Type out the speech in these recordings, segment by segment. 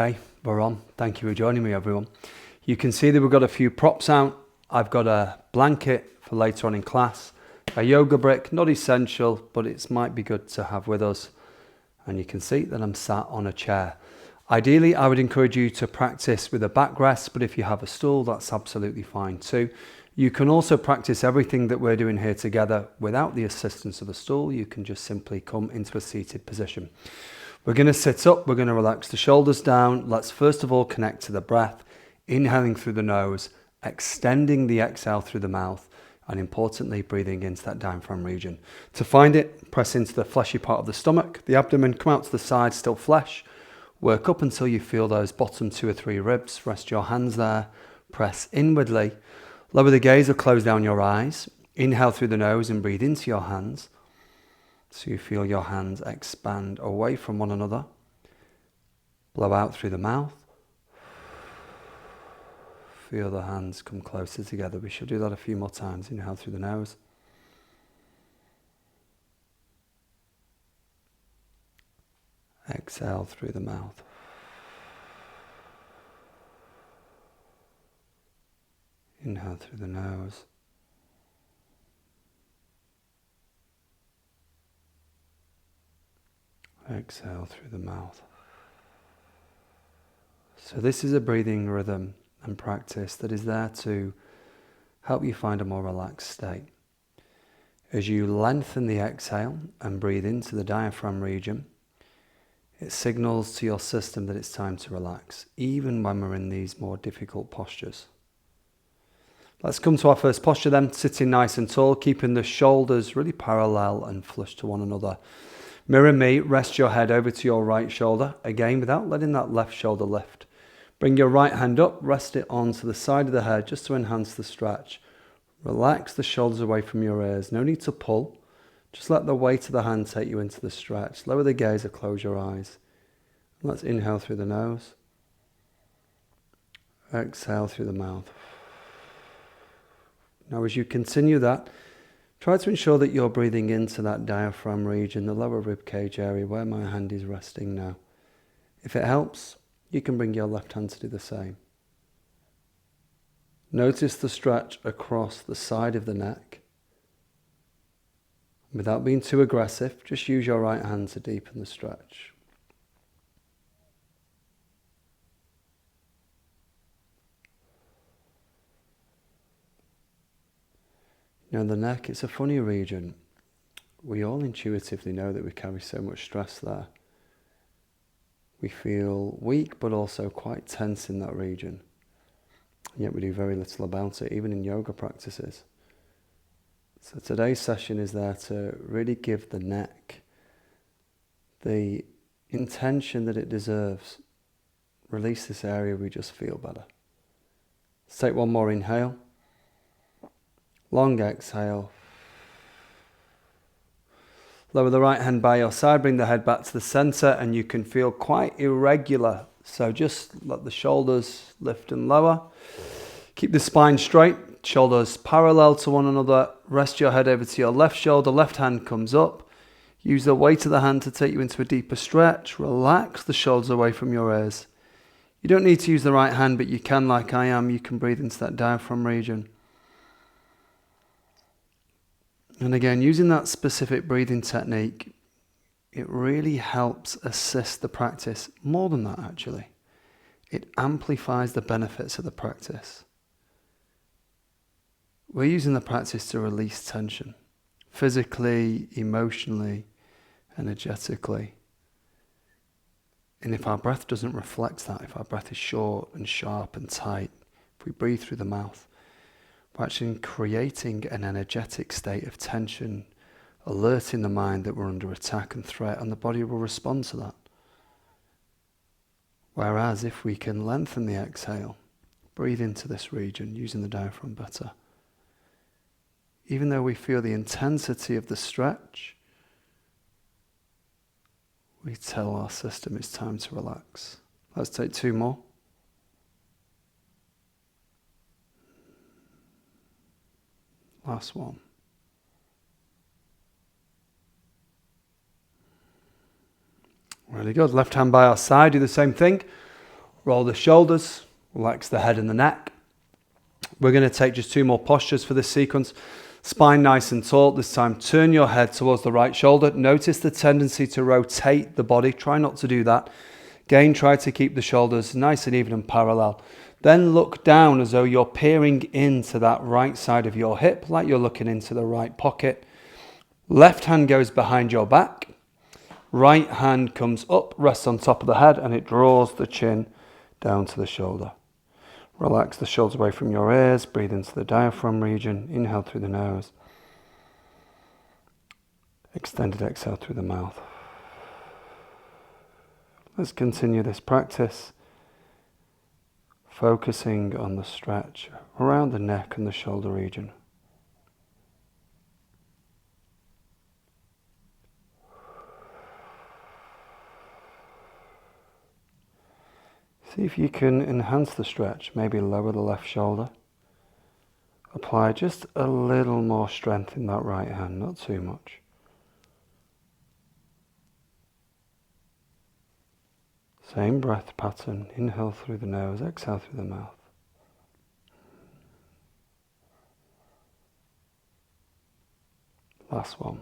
Okay, we're on. Thank you for joining me, everyone. You can see that we've got a few props out. I've got a blanket for later on in class, a yoga brick, not essential, but it might be good to have with us. And you can see that I'm sat on a chair. Ideally, I would encourage you to practice with a backrest, but if you have a stool, that's absolutely fine too. You can also practice everything that we're doing here together without the assistance of a stool. You can just simply come into a seated position. We're going to sit up, we're going to relax the shoulders down. Let's first of all connect to the breath, inhaling through the nose, extending the exhale through the mouth, and importantly, breathing into that diaphragm region. To find it, press into the fleshy part of the stomach, the abdomen, come out to the side, still flesh. Work up until you feel those bottom 2 or 3 ribs. Rest your hands there, press inwardly. Lower the gaze or close down your eyes. Inhale through the nose and breathe into your hands. So you feel your hands expand away from one another. Blow out through the mouth. Feel the hands come closer together. We shall do that a few more times. Inhale through the nose. Exhale through the mouth. Inhale through the nose. Exhale through the mouth. So this is a breathing rhythm and practice that is there to help you find a more relaxed state. As you lengthen the exhale and breathe into the diaphragm region, it signals to your system that it's time to relax, even when we're in these more difficult postures. Let's come to our first posture then, sitting nice and tall, keeping the shoulders really parallel and flush to one another. Mirror me, rest your head over to your right shoulder, again without letting that left shoulder lift. Bring your right hand up, rest it onto the side of the head just to enhance the stretch. Relax the shoulders away from your ears, no need to pull. Just let the weight of the hand take you into the stretch. Lower the gaze or close your eyes. Let's inhale through the nose. Exhale through the mouth. Now as you continue that, try to ensure that you're breathing into that diaphragm region, the lower rib cage area where my hand is resting now. If it helps, you can bring your left hand to do the same. Notice the stretch across the side of the neck. Without being too aggressive, just use your right hand to deepen the stretch. Now the neck, it's a funny region. We all intuitively know that we carry so much stress there. We feel weak but also quite tense in that region. And yet we do very little about it, even in yoga practices. So today's session is there to really give the neck the intention that it deserves. Release this area, we just feel better. Let's take one more inhale. Long exhale. Lower the right hand by your side, bring the head back to the center, and you can feel quite irregular. So just let the shoulders lift and lower. Keep the spine straight, shoulders parallel to one another. Rest your head over to your left shoulder, left hand comes up. Use the weight of the hand to take you into a deeper stretch. Relax the shoulders away from your ears. You don't need to use the right hand, but you can, like I am, you can breathe into that diaphragm region. And again, using that specific breathing technique, it really helps assist the practice. More than that, actually. It amplifies the benefits of the practice. We're using the practice to release tension, physically, emotionally, energetically. And if our breath doesn't reflect that, if our breath is short and sharp and tight, if we breathe through the mouth, we're actually creating an energetic state of tension, alerting the mind that we're under attack and threat, and the body will respond to that. Whereas if we can lengthen the exhale, breathe into this region using the diaphragm better, even though we feel the intensity of the stretch, we tell our system it's time to relax. Let's take 2 more. Last one. Really good. Left hand by our side, do the same thing. Roll the shoulders, relax the head and the neck. We're going to take just 2 more postures for this sequence. Spine nice and tall. This time, turn your head towards the right shoulder. Notice the tendency to rotate the body. Try not to do that. Again, try to keep the shoulders nice and even and parallel. Then look down as though you're peering into that right side of your hip, like you're looking into the right pocket. Left hand goes behind your back. Right hand comes up, rests on top of the head, and it draws the chin down to the shoulder. Relax the shoulders away from your ears. Breathe into the diaphragm region. Inhale through the nose. Extended exhale through the mouth. Let's continue this practice, focusing on the stretch around the neck and the shoulder region. See if you can enhance the stretch, maybe lower the left shoulder. Apply just a little more strength in that right hand, not too much. Same breath pattern, inhale through the nose, exhale through the mouth. Last one.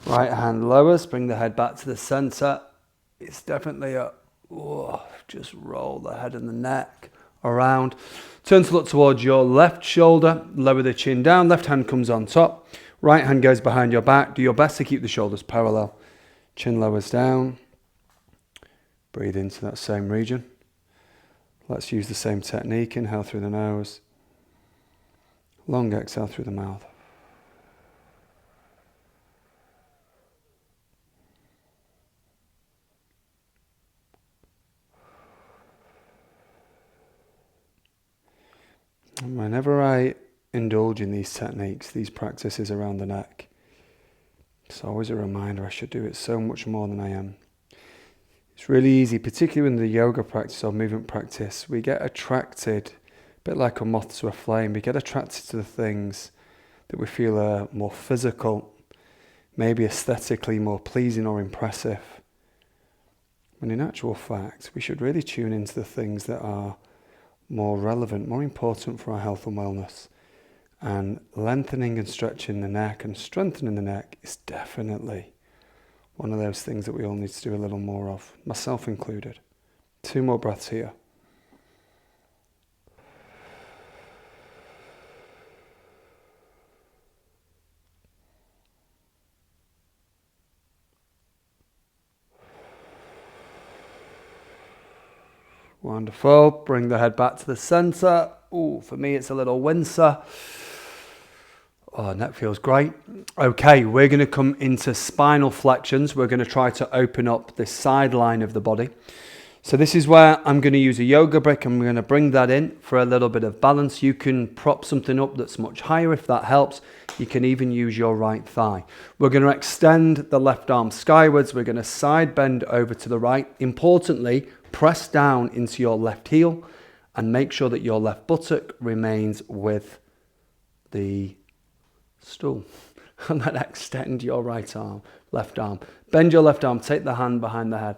Right hand lowers, bring the head back to the center. It's definitely just roll the head and the neck around. Turn to look towards your left shoulder, lower the chin down, left hand comes on top. Right hand goes behind your back. Do your best to keep the shoulders parallel. Chin lowers down. Breathe into that same region. Let's use the same technique. Inhale through the nose. Long exhale through the mouth. And whenever I indulge in these techniques, these practices around the neck, it's always a reminder I should do it so much more than I am. It's really easy, particularly in the yoga practice or movement practice, we get attracted, a bit like a moth to a flame, we get attracted to the things that we feel are more physical, maybe aesthetically more pleasing or impressive. When in actual fact, we should really tune into the things that are more relevant, more important for our health and wellness. And lengthening and stretching the neck and strengthening the neck is definitely one of those things that we all need to do a little more of, myself included. 2 more breaths here. Wonderful. Bring the head back to the center. For me it's a little wincer. Neck feels great. Okay, we're going to come into spinal flexions. We're going to try to open up this side line of the body. So this is where I'm going to use a yoga brick and we're going to bring that in for a little bit of balance. You can prop something up that's much higher if that helps. You can even use your right thigh. We're going to extend the left arm skywards. We're going to side bend over to the right. Importantly, press down into your left heel and make sure that your left buttock remains with the stool. And then extend your right arm, left arm. Bend your left arm, take the hand behind the head.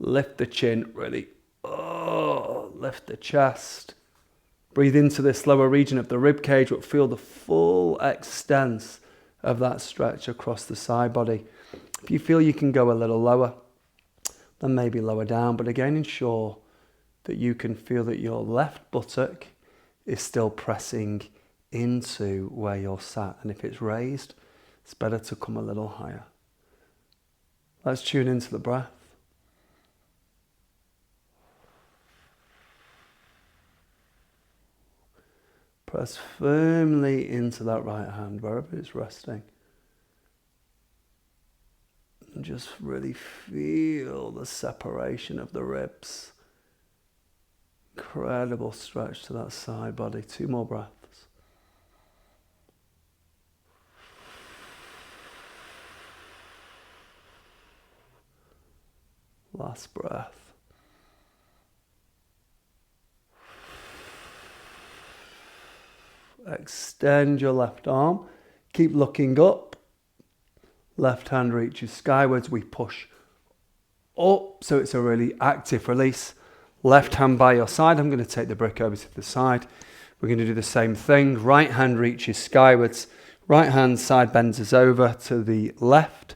Lift the chin, really. Lift the chest. Breathe into this lower region of the rib cage, but feel the full extent of that stretch across the side body. If you feel you can go a little lower, then maybe lower down. But again, ensure that you can feel that your left buttock is still pressing into where you're sat. And if it's raised, it's better to come a little higher. Let's tune into the breath. Press firmly into that right hand, wherever it's resting. And just really feel the separation of the ribs. Incredible stretch to that side body. 2 more breaths. Last breath. Extend your left arm. Keep looking up. Left hand reaches skywards. We push up, so it's a really active release. Left hand by your side. I'm going to take the brick over to the side. We're going to do the same thing. Right hand reaches skywards. Right hand side bends us over to the left.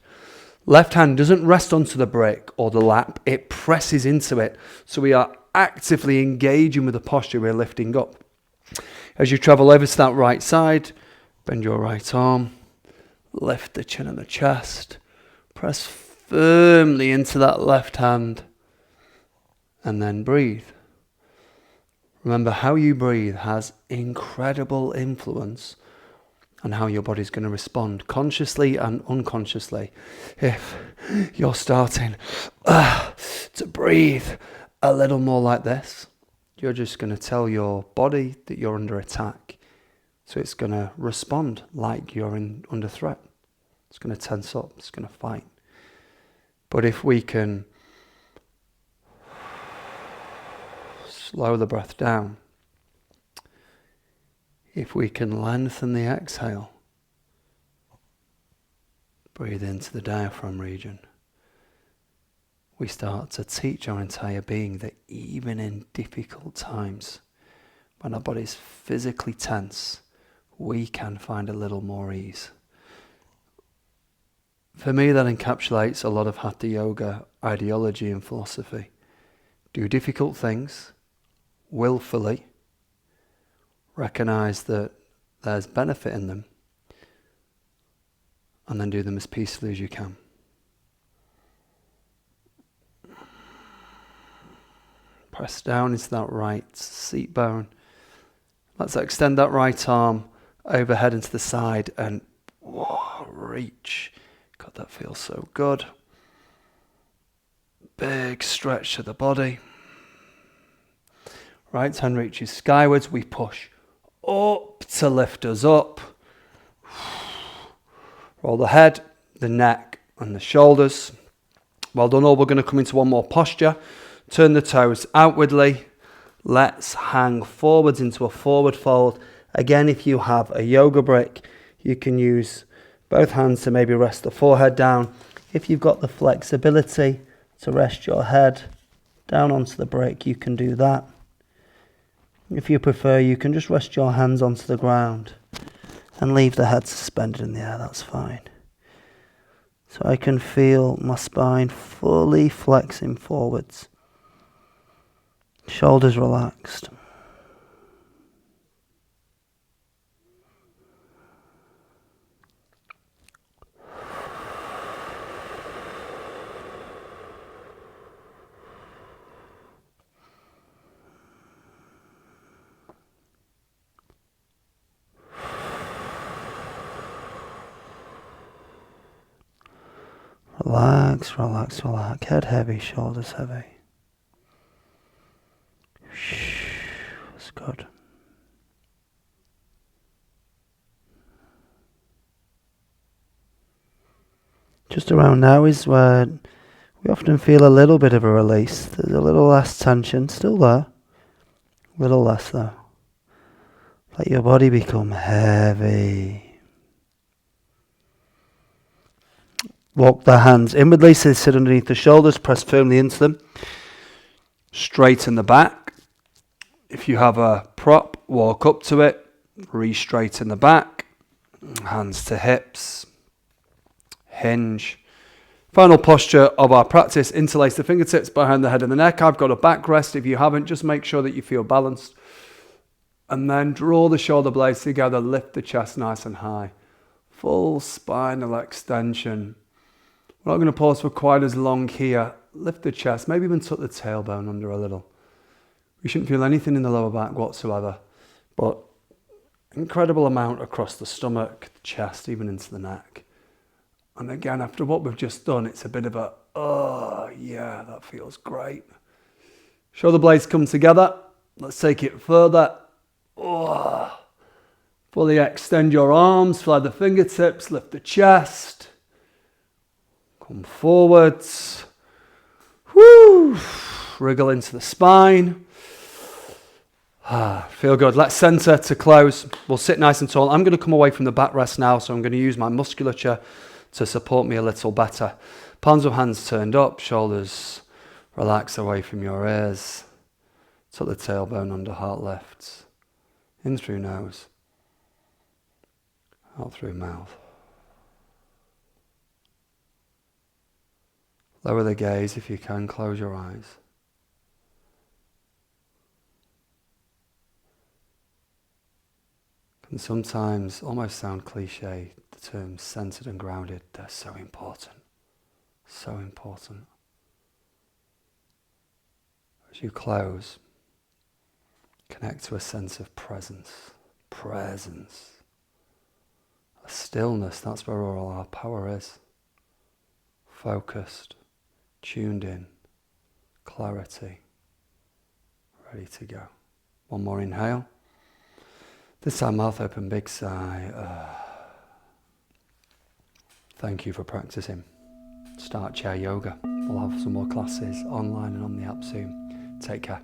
Left hand doesn't rest onto the brick or the lap. It presses into it. So we are actively engaging with the posture we're lifting up. As you travel over to that right side, bend your right arm. Lift the chin and the chest. Press firmly into that left hand. And then breathe. Remember, how you breathe has incredible influence on how your body's going to respond, consciously and unconsciously. If you're starting to breathe a little more like this, you're just going to tell your body that you're under attack. So it's going to respond like you're under threat. It's going to tense up. It's going to fight. But if we can slow the breath down, if we can lengthen the exhale, breathe into the diaphragm region, we start to teach our entire being that even in difficult times, when our body's physically tense, we can find a little more ease. For me, that encapsulates a lot of Hatha Yoga ideology and philosophy. Do difficult things willfully, recognize that there's benefit in them, and then do them as peacefully as you can. Press down into that right seat bone. Let's extend that right arm overhead into the side and reach. God, that feels so good. Big stretch to the body. Right hand reaches skywards. We push up to lift us up. Roll the head, the neck and the shoulders. Well done all. We're going to come into one more posture. Turn the toes outwardly. Let's hang forwards into a forward fold. Again, if you have a yoga brick, you can use both hands to maybe rest the forehead down. If you've got the flexibility to rest your head down onto the brick, you can do that. If you prefer, you can just rest your hands onto the ground and leave the head suspended in the air, that's fine. So I can feel my spine fully flexing forwards. Shoulders relaxed. Relax, relax, relax. Head heavy, shoulders heavy. That's good. Just around now is where we often feel a little bit of a release. There's a little less tension, still there. A little less though. Let your body become heavy. Walk the hands inwardly, so they sit underneath the shoulders, press firmly into them. Straighten the back. If you have a prop, walk up to it, re-straighten the back. Hands to hips. Hinge. Final posture of our practice, interlace the fingertips behind the head and the neck. I've got a backrest. If you haven't, just make sure that you feel balanced. And then draw the shoulder blades together, lift the chest nice and high. Full spinal extension. We're not going to pause for quite as long here. Lift the chest, maybe even tuck the tailbone under a little. We shouldn't feel anything in the lower back whatsoever, but incredible amount across the stomach, the chest, even into the neck. And again, after what we've just done, it's a bit of a, oh yeah, that feels great. Shoulder blades come together. Let's take it further. Oh. Fully extend your arms, fly the fingertips, lift the chest. Come forwards. Woo! Wriggle into the spine. Feel good. Let's center to close. We'll sit nice and tall. I'm going to come away from the backrest now, so I'm going to use my musculature to support me a little better. Palms of hands turned up, shoulders relax away from your ears. Tuck the tailbone under, heart lifts. In through nose, out through mouth. Lower the gaze if you can, close your eyes. Can sometimes almost sound cliche, the terms centered and grounded. They're so important. So important. As you close, connect to a sense of presence. Presence. A stillness, that's where all our power is. Focused, tuned in, clarity, ready to go. One more inhale. This time mouth open, big sigh. Thank you for practicing. Start chair yoga. We'll have some more classes online and on the app soon. Take care.